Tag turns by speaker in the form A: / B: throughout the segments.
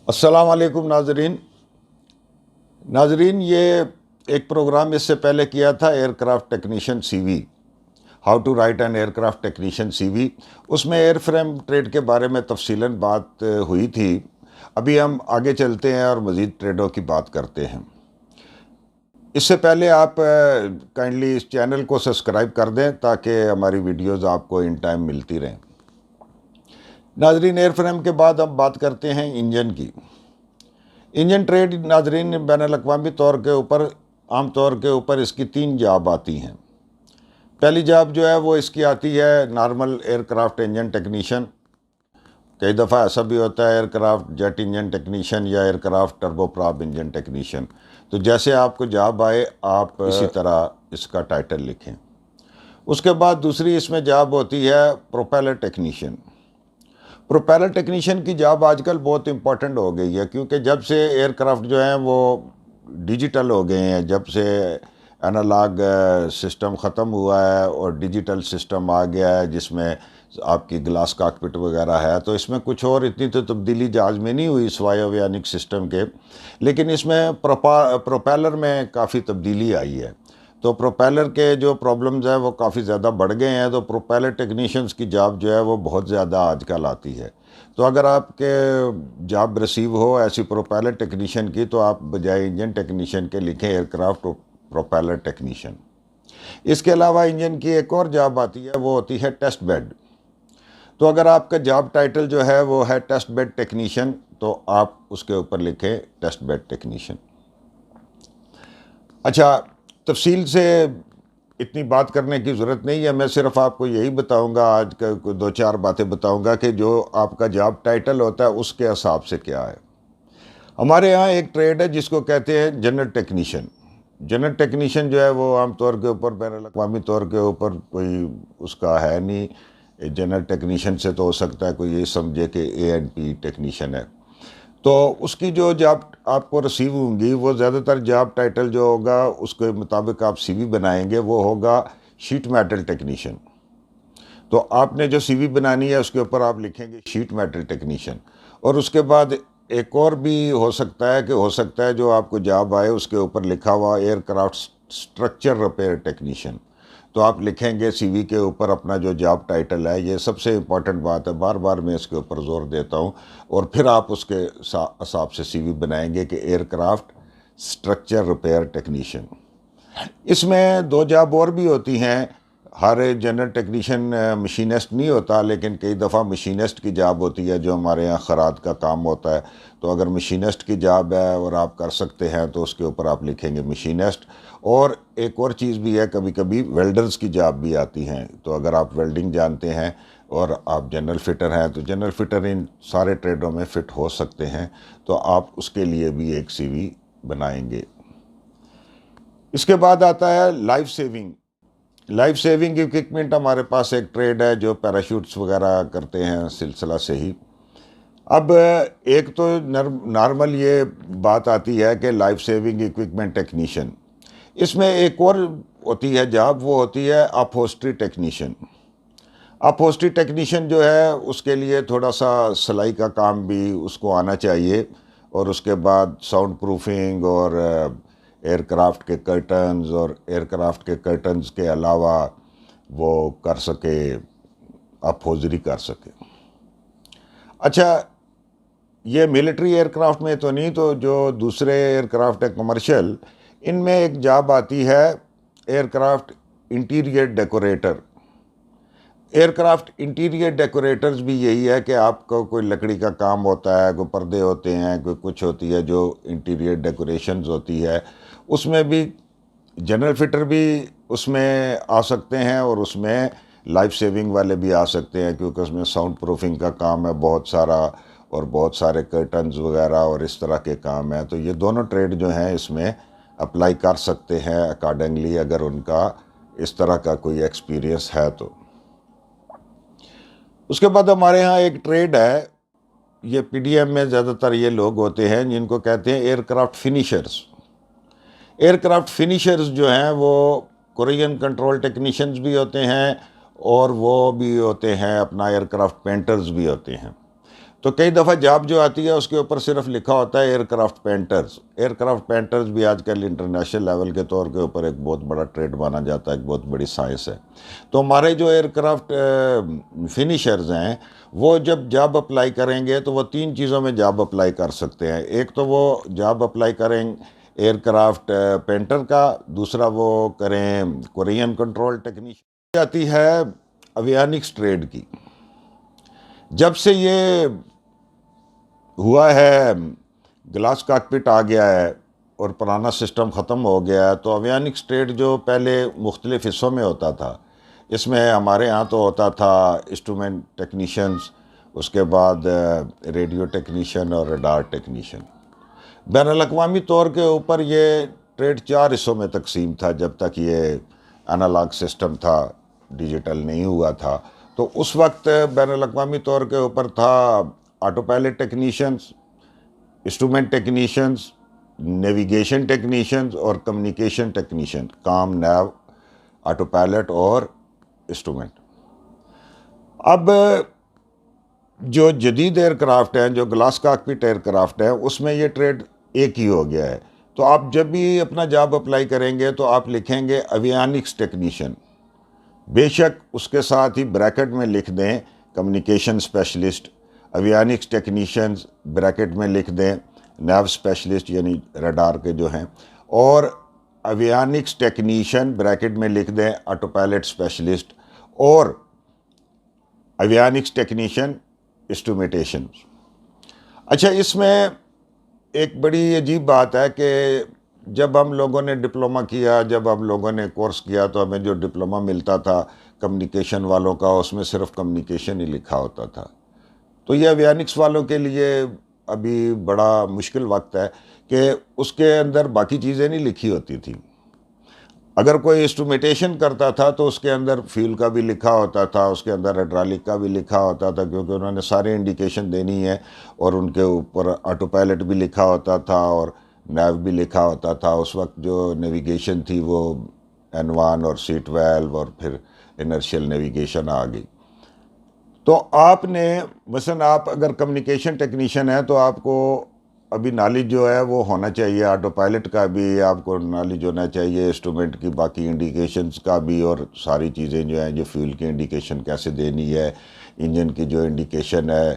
A: السلام علیکم ناظرین یہ ایک پروگرام اس سے پہلے کیا تھا aircraft technician C V, how to write an aircraft technician C V. اس میں ایئر فریم ٹریڈ کے بارے میں تفصیلاً بات ہوئی تھی۔ ابھی ہم آگے چلتے ہیں اور مزید ٹریڈوں کی بات کرتے ہیں۔ اس سے پہلے آپ کائنڈلی اس چینل کو سبسکرائب کر دیں تاکہ ہماری ویڈیوز آپ کو ان ٹائم ملتی رہیں۔ ناظرین، ایئر فریم کے بعد اب بات کرتے ہیں انجن کی۔ انجن ٹریڈ ناظرین بین الاقوامی طور کے اوپر عام طور کے اوپر اس کی 3 جاب آتی ہیں۔ پہلی جاب جو ہے وہ اس کی آتی ہے normal aircraft engine technician. کئی دفعہ ایسا بھی ہوتا ہے aircraft jet engine technician یا aircraft turboprop engine technician. تو جیسے آپ کو جاب آئے آپ اسی طرح اس کا ٹائٹل لکھیں۔ اس کے بعد دوسری اس میں جاب ہوتی ہے پروپیلر ٹیکنیشین۔ پروپیلر ٹیکنیشین کی جاب آج کل بہت امپورٹنٹ ہو گئی ہے، کیونکہ جب سے ایئر کرافٹ جو ہیں وہ ڈیجیٹل ہو گئے ہیں، جب سے انالاگ سسٹم ختم ہوا ہے اور ڈیجیٹل سسٹم آ گیا ہے جس میں آپ کی گلاس کاکپٹ وغیرہ ہے، تو اس میں کچھ اور اتنی تو تبدیلی جہاز میں نہیں ہوئی سوائے اویانک سسٹم کے، لیکن اس میں پروپیلر میں کافی تبدیلی آئی ہے۔ تو پروپیلر کے جو پرابلمز ہیں وہ کافی زیادہ بڑھ گئے ہیں، تو پروپیلر ٹیکنیشینز کی جاب جو ہے وہ بہت زیادہ آج کل آتی ہے۔ تو اگر آپ کے جاب ریسیو ہو ایسی پروپیلر ٹیکنیشین کی تو آپ بجائے انجن ٹیکنیشین کے لکھیں ایئر کرافٹ پروپیلر ٹیکنیشین۔ اس کے علاوہ انجن کی ایک اور جاب آتی ہے، وہ ہوتی ہے ٹیسٹ بیڈ۔ تو اگر آپ کا جاب ٹائٹل جو ہے وہ ہے ٹیسٹ بیڈ ٹیکنیشین تو آپ اس کے اوپر لکھیں ٹیسٹ بیڈ ٹیکنیشین۔ اچھا، تفصیل سے اتنی بات کرنے کی ضرورت نہیں ہے، میں صرف آپ کو یہی بتاؤں گا، آج کا 2-4 باتیں بتاؤں گا کہ جو آپ کا جاب ٹائٹل ہوتا ہے اس کے حساب سے کیا ہے۔ ہمارے ہاں ایک ٹریڈ ہے جس کو کہتے ہیں جنرل ٹیکنیشین۔ جنرل ٹیکنیشین جو ہے وہ عام طور کے اوپر بین الاقوامی طور کے اوپر کوئی اس کا ہے نہیں۔ جنرل ٹیکنیشین سے تو ہو سکتا ہے کوئی یہ سمجھے کہ A&P ٹیکنیشین ہے۔ تو اس کی جو جاب آپ کو ریسیو ہوں گی وہ زیادہ تر جاب ٹائٹل جو ہوگا اس کے مطابق آپ سی وی بنائیں گے، وہ ہوگا شیٹ میٹل ٹیکنیشین۔ تو آپ نے جو سی وی بنانی ہے اس کے اوپر آپ لکھیں گے شیٹ میٹل ٹیکنیشین۔ اور اس کے بعد ایک اور بھی ہو سکتا ہے جو آپ کو جاب آئے اس کے اوپر لکھا ہوا aircraft structure repair technician. تو آپ لکھیں گے سی وی کے اوپر اپنا جو جاب ٹائٹل ہے، یہ سب سے امپورٹنٹ بات ہے، بار بار میں اس کے اوپر زور دیتا ہوں، اور پھر آپ اس کے حساب سے سی وی بنائیں گے کہ aircraft structure repair technician. اس میں 2 جاب اور بھی ہوتی ہیں۔ ہر جنرل ٹیکنیشین مشینسٹ نہیں ہوتا، لیکن کئی دفعہ مشینسٹ کی جاب ہوتی ہے جو ہمارے یہاں خراط کا کام ہوتا ہے۔ تو اگر مشینسٹ کی جاب ہے اور آپ کر سکتے ہیں تو اس کے اوپر آپ لکھیں گے مشینسٹ۔ اور ایک اور چیز بھی ہے، کبھی کبھی ویلڈرز کی جاب بھی آتی ہیں۔ تو اگر آپ ویلڈنگ جانتے ہیں اور آپ جنرل فٹر ہیں تو جنرل فٹر ان سارے ٹریڈوں میں فٹ ہو سکتے ہیں، تو آپ اس کے لیے بھی ایک سی وی بنائیں گے۔ اس کے بعد آتا ہے life saving. Life saving equipment ہمارے پاس ایک ٹریڈ ہے جو پیراشوٹس وغیرہ کرتے ہیں سلسلہ سے ہی۔ اب ایک تو نارمل یہ بات آتی ہے کہ لائف سیونگ اکوپمنٹ ٹیکنیشین۔ اس میں ایک اور ہوتی ہے جاب، وہ ہوتی ہے اپہولسٹری ٹیکنیشین۔ اپہولسٹری ٹیکنیشین جو ہے اس کے لیے تھوڑا سا سلائی کا کام بھی اس کو آنا چاہیے، اور اس کے بعد ساؤنڈ پروفنگ اور ایئر کرافٹ کے کرٹنز، اور ایئر کرافٹ کے کرٹنز کے علاوہ وہ کر سکے، اپہوزری کر سکے۔ اچھا، یہ ملٹری ایئر کرافٹ میں تو نہیں، تو جو دوسرے ایئر کرافٹ ہے کمرشل، ان میں ایک جاب آتی ہے aircraft interior decorator. Aircraft interior decorators بھی یہی ہے کہ آپ کو کوئی لکڑی کا کام ہوتا ہے، کوئی پردے ہوتے ہیں، کوئی کچھ ہوتی ہے جو انٹیریئر ڈیکوریشنز ہوتی ہے، اس میں بھی جنرل فٹر بھی اس میں آ سکتے ہیں، اور اس میں لائف سیونگ والے بھی آ سکتے ہیں، کیونکہ اس میں ساؤنڈ پروفنگ کا کام ہے بہت سارا، اور بہت سارے کرٹنز وغیرہ اور اس طرح کے کام ہیں۔ تو یہ دونوں ٹریڈ جو ہیں اس میں اپلائی کر سکتے ہیں اکارڈنگلی، اگر ان کا اس طرح کا کوئی ایکسپیرینس ہے تو۔ اس کے بعد ہمارے ہاں ایک ٹریڈ ہے، یہ پی ڈی ایم میں زیادہ تر یہ لوگ ہوتے ہیں جن کو کہتے ہیں ایئر کرافٹ فنیشرز۔ ایئر کرافٹ فنیشرز جو ہیں وہ کورین کنٹرول ٹیکنیشینز بھی ہوتے ہیں، اور وہ بھی ہوتے ہیں اپنا ایئر کرافٹ پینٹرز بھی ہوتے ہیں۔ تو کئی دفعہ جاب جو آتی ہے اس کے اوپر صرف لکھا ہوتا ہے aircraft painters. Aircraft painters بھی آج کل انٹرنیشنل لیول کے طور کے اوپر ایک بہت بڑا ٹریڈ مانا جاتا ہے, ایک بہت بڑی سائنس ہے. تو ہمارے جو ایئر کرافٹ فنیشرز ہیں وہ جب جاب اپلائی کریں گے تو وہ 3 چیزوں میں جاب اپلائی کر سکتے ہیں. ایک تو وہ جاب اپلائی کریں ایئر کرافٹ پینٹر کا, دوسرا وہ کریں کورین کنٹرول ٹیکنیشین. آتی ہے اویانکس ٹریڈ کی. جب سے یہ ہوا ہے گلاس کاکپٹ آ گیا ہے اور پرانا سسٹم ختم ہو گیا ہے, تو اویانکس ٹریڈ جو پہلے مختلف حصوں میں ہوتا تھا, اس میں ہمارے ہاں تو ہوتا تھا انسٹرومنٹ ٹیکنیشینز, اس کے بعد ریڈیو ٹیکنیشین اور ریڈار ٹیکنیشین. بین الاقوامی طور کے اوپر یہ ٹریڈ 4 حصوں میں تقسیم تھا جب تک یہ انالاگ سسٹم تھا, ڈیجیٹل نہیں ہوا تھا. تو اس وقت بین الاقوامی طور کے اوپر تھا auto pilot technicians, instrument technicians, navigation technicians اور کمیونیکیشن ٹیکنیشین, کام, نیو, آٹو پائلٹ اور انسٹرومنٹ. اب جو جدید ایئر کرافٹ ہیں, جو گلاس کاکپٹ ایئر کرافٹ ہیں, اس میں یہ ٹریڈ ایک ہی ہو گیا ہے. تو آپ جب بھی اپنا جاب اپلائی کریں گے تو آپ لکھیں گے اویانکس ٹیکنیشین, بے شک اس کے ساتھ ہی بریکٹ میں لکھ دیں کمیونیکیشن اسپیشلسٹ. اویانکس ٹیکنیشینز بریکٹ میں لکھ دیں نیو اسپیشلسٹ یعنی ریڈار کے جو ہیں, اور اویانکس ٹیکنیشین بریکٹ میں لکھ دیں آٹو پائلٹ اسپیشلسٹ, اور اویانکس ٹیکنیشین انسٹرومنٹیشن. اچھا, اس میں ایک بڑی عجیب بات ہے کہ جب ہم لوگوں نے ڈپلومہ کیا, جب ہم لوگوں نے کورس کیا, تو ہمیں جو ڈپلومہ ملتا تھا کمیونیکیشن والوں کا, اس میں صرف کمیونیکیشن ہی لکھا ہوتا تھا. تو یہ اویانکس والوں کے لیے ابھی بڑا مشکل وقت ہے کہ اس کے اندر باقی چیزیں نہیں لکھی ہوتی تھیں. اگر کوئی انسٹرومنٹیشن کرتا تھا تو اس کے اندر فیول کا بھی لکھا ہوتا تھا, اس کے اندر ہائیڈرالک کا بھی لکھا ہوتا تھا, کیونکہ انہوں نے سارے انڈیکیشن دینی ہے, اور ان کے اوپر آٹو پائلٹ بھی لکھا ہوتا تھا اور نیو بھی لکھا ہوتا تھا. اس وقت جو نیویگیشن تھی وہ N1 اور سیٹ ویلو اور پھر انرشیل نیویگیشن آ گئی. تو آپ نے مثلا آپ اگر کمیونیکیشن ٹیکنیشین ہیں تو آپ کو ابھی نالج جو ہے وہ ہونا چاہیے, آٹو پائلٹ کا بھی آپ کو نالج ہونا چاہیے, انسٹرومنٹ کی باقی انڈیکیشنز کا بھی, اور ساری چیزیں جو ہیں جو فیول کی انڈیکیشن کیسے دینی ہے, انجن کی جو انڈیکیشن ہے,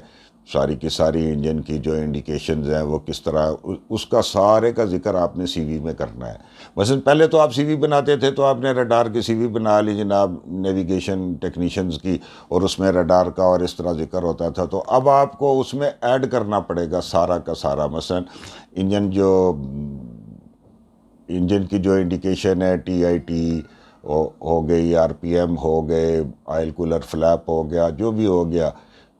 A: ساری کی ساری انجن کی جو انڈیکیشنز ہیں وہ کس طرح, اس کا سارے کا ذکر آپ نے سی وی میں کرنا ہے. مثلا پہلے تو آپ سی وی بناتے تھے تو آپ نے ریڈار کی سی وی بنا لی جناب, نیویگیشن ٹیکنیشنز کی, اور اس میں ریڈار کا اور اس طرح ذکر ہوتا تھا. تو اب آپ کو اس میں ایڈ کرنا پڑے گا سارا کا سارا. مثلا انجن کی جو انڈیکیشن ہے, TIT ہو گئی, RPM ہو گئے, آئل کولر فلیپ ہو گیا, جو بھی ہو گیا,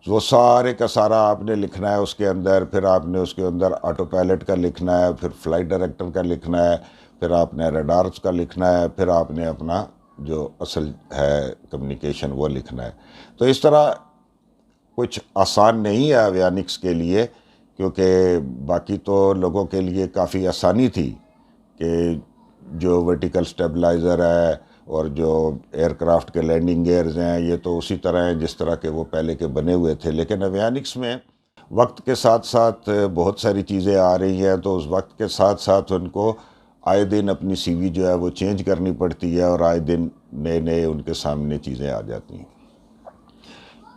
A: وہ سارے کا سارا آپ نے لکھنا ہے اس کے اندر. پھر آپ نے اس کے اندر آٹو پائلٹ کا لکھنا ہے, پھر فلائٹ ڈائریکٹر کا لکھنا ہے, پھر آپ نے ریڈارز کا لکھنا ہے, پھر آپ نے اپنا جو اصل ہے کمیونیکیشن وہ لکھنا ہے. تو اس طرح کچھ آسان نہیں ہے اویانکس کے لیے, کیونکہ باقی تو لوگوں کے لیے کافی آسانی تھی کہ جو ورٹیکل سٹیبلائزر ہے اور جو ایئر کرافٹ کے لینڈنگ گیئرز ہیں یہ تو اسی طرح ہیں جس طرح کے وہ پہلے کے بنے ہوئے تھے. لیکن اویانکس میں وقت کے ساتھ ساتھ بہت ساری چیزیں آ رہی ہیں, تو اس وقت کے ساتھ ساتھ ان کو آئے دن اپنی سی وی جو ہے وہ چینج کرنی پڑتی ہے, اور آئے دن نئے نئے ان کے سامنے چیزیں آ جاتی ہیں.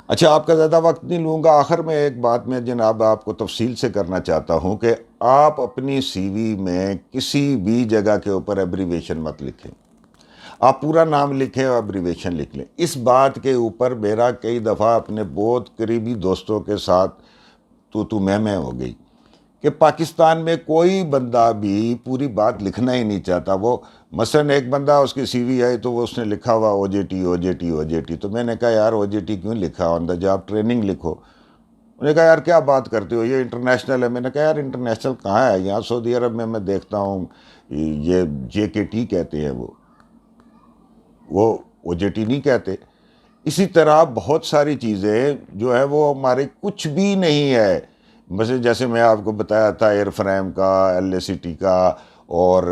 A: اچھا, آپ کا زیادہ وقت نہیں لوں گا. آخر میں ایک بات میں جناب آپ کو تفصیل سے کرنا چاہتا ہوں کہ آپ اپنی سی وی میں کسی بھی جگہ کے اوپر ایبریویشن مت لکھیں. آپ پورا نام لکھیں اور ایبریویشن لکھ لیں. اس بات کے اوپر میرا کئی دفعہ اپنے بہت قریبی دوستوں کے ساتھ تو میں ہو گئی کہ پاکستان میں کوئی بندہ بھی پوری بات لکھنا ہی نہیں چاہتا. وہ مثلا ایک بندہ اس کی سی وی آئی تو وہ اس نے لکھا ہوا OJT. تو میں نے کہا یار OJT کیوں لکھا, آن دا جاب ٹریننگ لکھو. انہوں نے کہا یار کیا بات کرتے ہو, یہ انٹرنیشنل ہے. میں نے کہا یار انٹرنیشنل کہاں ہے, یہاں سعودی عرب میں دیکھتا ہوں یہ JKT کہتے ہیں, وہ OJT نہیں کہتے. اسی طرح بہت ساری چیزیں جو ہے وہ ہمارے کچھ بھی نہیں ہے. مثلا جیسے میں آپ کو بتایا تھا ایئر فریم کا, LACT کا, اور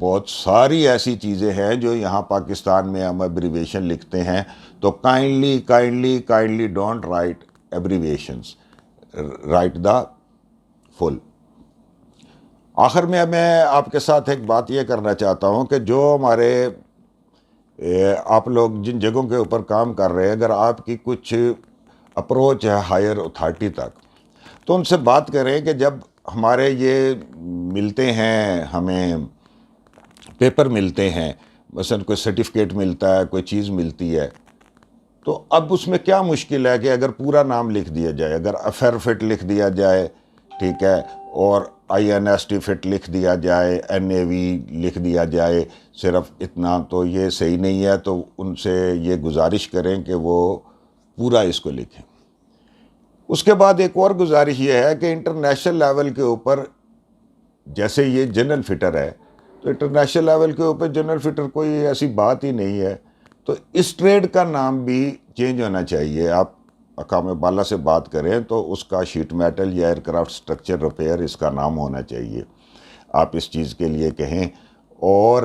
A: بہت ساری ایسی چیزیں ہیں جو یہاں پاکستان میں ہم ایبریویشن لکھتے ہیں. تو kindly don't write abbreviations. Write the full. آخر میں آپ کے ساتھ ایک بات یہ کرنا چاہتا ہوں کہ جو ہمارے آپ لوگ جن جگہوں کے اوپر کام کر رہے ہیں، اگر آپ کی کچھ اپروچ ہے ہائر اتھارٹی تک، تو ان سے بات کریں کہ جب ہمارے یہ ملتے ہیں، ہمیں پیپر ملتے ہیں، مثلا کوئی سرٹیفکیٹ ملتا ہے، کوئی چیز ملتی ہے، تو اب اس میں کیا مشکل ہے کہ اگر پورا نام لکھ دیا جائے، اگر افیر فٹ لکھ دیا جائے، ٹھیک ہے، اور آئی این ایس ٹی فٹ لکھ دیا جائے، این اے وی لکھ دیا جائے، صرف اتنا تو یہ صحیح نہیں ہے. تو ان سے یہ گزارش کریں کہ وہ پورا اس کو لکھیں. اس کے بعد ایک اور گزارش یہ ہے کہ انٹرنیشنل لیول کے اوپر جیسے یہ جنرل فٹر ہے، تو انٹرنیشنل لیول کے اوپر جنرل فٹر کوئی ایسی بات ہی نہیں ہے. تو اس ٹریڈ کا نام بھی چینج ہونا چاہیے. آپ اقوام بالا سے بات کریں تو اس کا شیٹ میٹل یا ایئر کرافٹ سٹرکچر ریپیئر اس کا نام ہونا چاہیے. آپ اس چیز کے لیے کہیں. اور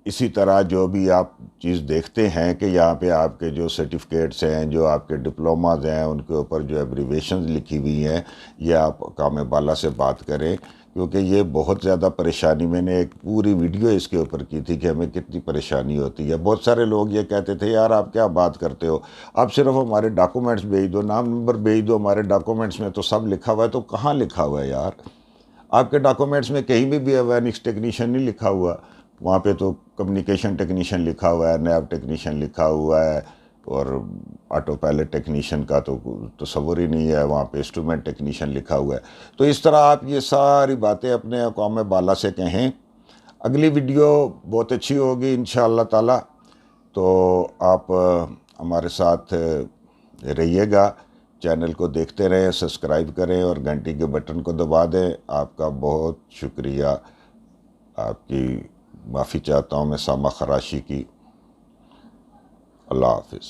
A: اسی طرح جو بھی آپ چیز دیکھتے ہیں کہ یہاں پہ آپ کے جو سرٹیفکیٹس ہیں، جو آپ کے ڈپلوماز ہیں، ان کے اوپر جو ایبریویشنز لکھی ہوئی ہیں، یہ آپ اقوام بالا سے بات کریں، کیونکہ یہ بہت زیادہ پریشانی. میں نے ایک پوری ویڈیو اس کے اوپر کی تھی کہ ہمیں کتنی پریشانی ہوتی ہے. بہت سارے لوگ یہ کہتے تھے یار آپ کیا بات کرتے ہو، آپ صرف ہمارے ڈاکومنٹس بھیج دو، نام نمبر بھیج دو، ہمارے ڈاکومنٹس میں تو سب لکھا ہوا ہے. تو کہاں لکھا ہوا ہے یار؟ آپ کے ڈاکومنٹس میں کہیں بھی اوینکس ٹیکنیشین نہیں لکھا ہوا. وہاں پہ تو کمیونیکیشن ٹیکنیشین لکھا ہوا ہے، نیب ٹیکنیشین لکھا ہوا ہے، اور آٹو پائلٹ ٹیکنیشین کا تو تصور ہی نہیں ہے. وہاں پہ انسٹرومنٹ ٹیکنیشین لکھا ہوا ہے. تو اس طرح آپ یہ ساری باتیں اپنے اقوام بالا سے کہیں. اگلی ویڈیو بہت اچھی ہوگی انشاءاللہ تعالی. تو آپ ہمارے ساتھ رہیے گا، چینل کو دیکھتے رہیں، سبسکرائب کریں اور گھنٹی کے بٹن کو دبا دیں. آپ کا بہت شکریہ. آپ کی معافی چاہتا ہوں میں سامہ خراشی کی. اللہ حافظ.